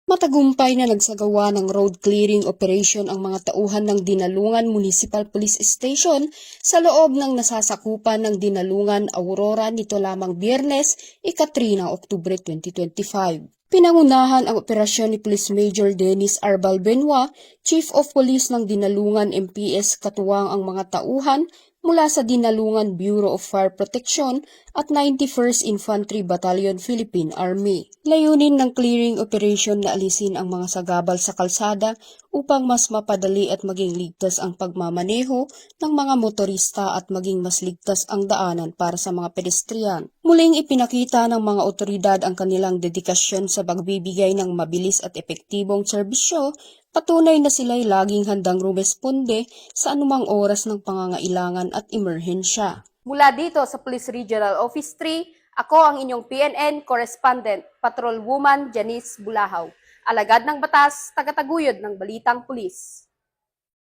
Matagumpay na nagsagawa ng road clearing operation ang mga tauhan ng Dinalungan Municipal Police Station sa loob ng nasasakupan ng Dinalungan Aurora nito lamang Biyernes, ika-3 ng Oktubre 2025. Pinangunahan ang operasyon ni Police Major Dennis Arbal Benoit, Chief of Police ng Dinalungan MPS, katuwang ang mga tauhan mula sa Dinalungan Bureau of Fire Protection at 91st Infantry Battalion Philippine Army. Layunin ng clearing operation na alisin ang mga sagabal sa kalsada upang mas mapadali at maging ligtas ang pagmamaneho ng mga motorista at maging mas ligtas ang daanan para sa mga pedestrian. Muling ipinakita ng mga otoridad ang kanilang dedikasyon sa pagbibigay ng mabilis at epektibong serbisyo. Patunay na sila'y laging handang rumesponde sa anumang oras ng pangangailangan at emerhensya. Mula dito sa Police Regional Office 3, ako ang inyong PNN Correspondent, Patrolwoman Janice Bulahaw. Alagad ng batas, tagataguyod ng Balitang Pulis.